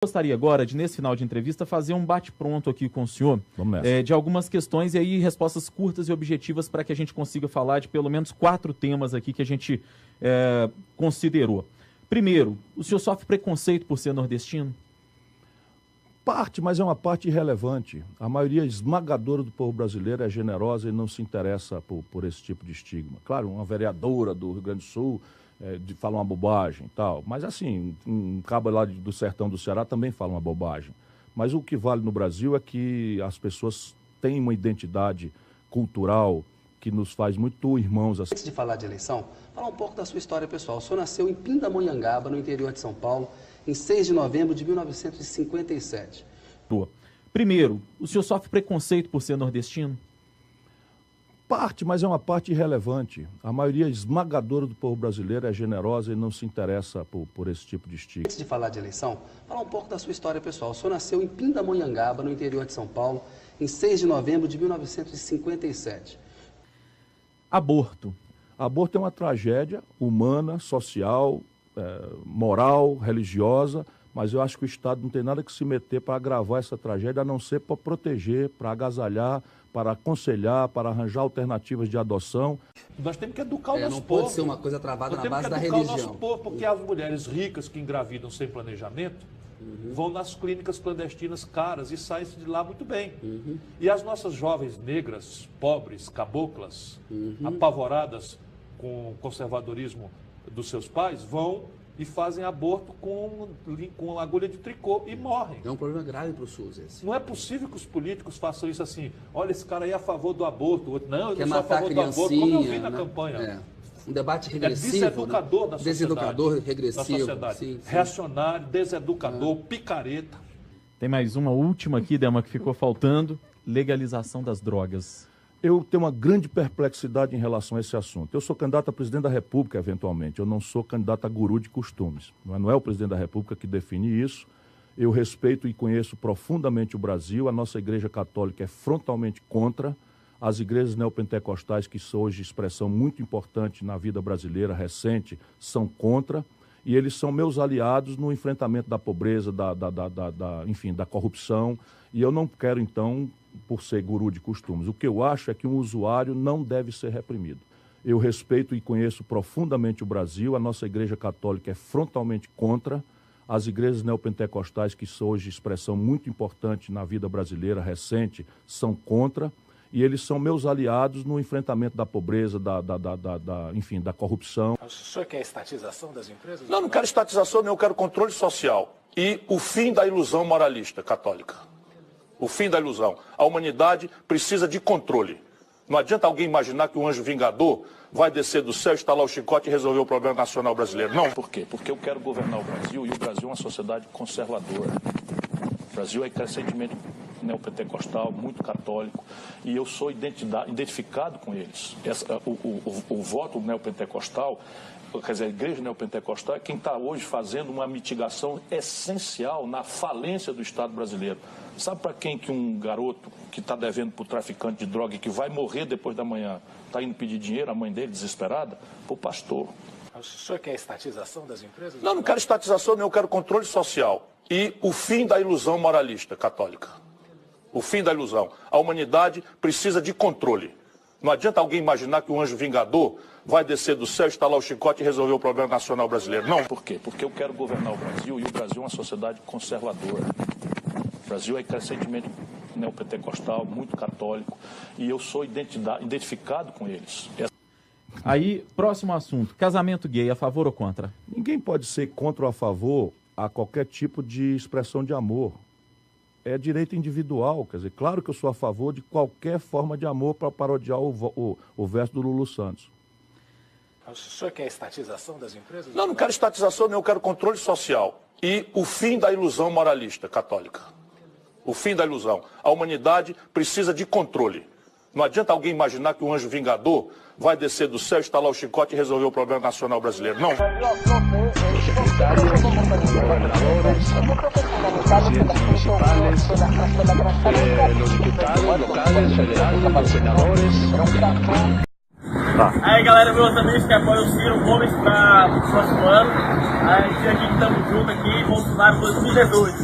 Gostaria agora de, nesse final de entrevista, fazer um bate-pronto aqui com o senhor de algumas questões e aí respostas curtas e objetivas para que a gente consiga falar de pelo menos 4 temas aqui que a gente considerou. Primeiro, o senhor sofre preconceito por ser nordestino? Parte, mas é uma parte irrelevante. A maioria esmagadora do povo brasileiro é generosa e não se interessa por esse tipo de estigma. Claro, uma vereadora do Rio Grande do Sul fala uma bobagem e tal, mas assim, um cabo lá do sertão do Ceará também fala uma bobagem. Mas o que vale no Brasil é que as pessoas têm uma identidade cultural que nos faz muito irmãos. Antes de falar de eleição, falar um pouco da sua história pessoal. O senhor nasceu em Pindamonhangaba, no interior de São Paulo, em 6 de novembro de 1957. Primeiro, o senhor sofre preconceito por ser nordestino? Parte, mas é uma parte irrelevante. A maioria esmagadora do povo brasileiro é generosa e não se interessa por esse tipo de estigma. Antes de falar de eleição, falar um pouco da sua história pessoal. O senhor nasceu em Pindamonhangaba, no interior de São Paulo, em 6 de novembro de 1957. Aborto. Aborto é uma tragédia humana, social, moral, religiosa, mas eu acho que o Estado não tem nada que se meter para agravar essa tragédia, a não ser para proteger, para agasalhar, para aconselhar, para arranjar alternativas de adoção. Nós temos que educar o nosso não povo. Pode ser uma coisa travada na base da religião. Nós temos que educar o nosso povo, porque as mulheres ricas que engravidam sem planejamento vão nas clínicas clandestinas caras e saem de lá muito bem. E as nossas jovens negras, pobres, caboclas, apavoradas com o conservadorismo dos seus pais, vão e fazem aborto com agulha de tricô e morrem. É um problema grave para o SUS esse. Não é possível que os políticos façam isso assim. Olha, esse cara aí é a favor do aborto. O outro, não, eu quer não sou a favor do aborto. Como eu vi na né? campanha. Um debate regressivo. Deseducador da sociedade. Deseducador, regressivo. Da sociedade. Sim. Reacionário, deseducador, picareta. Tem mais uma última aqui, Delma, que ficou faltando. Legalização das drogas. Eu tenho uma grande perplexidade em relação a esse assunto. Eu sou candidato a presidente da República, eventualmente. Eu não sou candidato a guru de costumes. Não é o presidente da República que define isso. Eu respeito e conheço profundamente o Brasil. A nossa Igreja Católica é frontalmente contra. As igrejas neopentecostais, que são hoje expressão muito importante na vida brasileira recente, são contra. E eles são meus aliados no enfrentamento da pobreza, enfim, da corrupção. E eu não quero, então, por ser guru de costumes. O que eu acho é que um usuário não deve ser reprimido. Eu respeito e conheço profundamente o Brasil. A nossa Igreja Católica é frontalmente contra. As igrejas neopentecostais, que são hoje expressão muito importante na vida brasileira recente, são contra. E eles são meus aliados no enfrentamento da pobreza, enfim, da corrupção. O senhor quer estatização das empresas? Não quero estatização, eu quero controle social. E o fim da ilusão moralista católica. O fim da ilusão. A humanidade precisa de controle. Não adianta alguém imaginar que o anjo vingador vai descer do céu, estalar o chicote e resolver o problema nacional brasileiro. Não. Por quê? Porque eu quero governar o Brasil e o Brasil é uma sociedade conservadora. O Brasil é crescentemente neopentecostal, muito católico, e eu sou identificado com eles. O voto neopentecostal, quer dizer, a igreja neopentecostal é quem está hoje fazendo uma mitigação essencial na falência do Estado brasileiro. Sabe para quem que um garoto que está devendo para o traficante de droga e que vai morrer depois da manhã está indo pedir dinheiro, a mãe dele desesperada? Para o pastor. O senhor quer estatização das empresas? Não quero estatização, eu quero controle social. E o fim da ilusão moralista católica. O fim da ilusão. A humanidade precisa de controle. Não adianta alguém imaginar que o anjo vingador vai descer do céu, estalar o chicote e resolver o problema nacional brasileiro. Não. Por quê? Porque eu quero governar o Brasil e o Brasil é uma sociedade conservadora. O Brasil é crescentemente neopentecostal, muito católico, e eu sou identificado com eles. Aí, próximo assunto. Casamento gay, a favor ou contra? Ninguém pode ser contra ou a favor a qualquer tipo de expressão de amor. É direito individual, quer dizer, claro que eu sou a favor de qualquer forma de amor para parodiar o verso do Lulu Santos. O senhor quer estatização das empresas? Não quero estatização, eu quero controle social. E o fim da ilusão moralista católica. O fim da ilusão. A humanidade precisa de controle. Não adianta alguém imaginar que o anjo vingador vai descer do céu, estalar o chicote e resolver o problema nacional brasileiro. Não. Los diputados locales, federales, los senadores. Tá. Aí galera, meus amigos que apoiam o Ciro Gomes para o próximo ano. A gente aqui estamos juntos aqui, Bolsonaro 2018.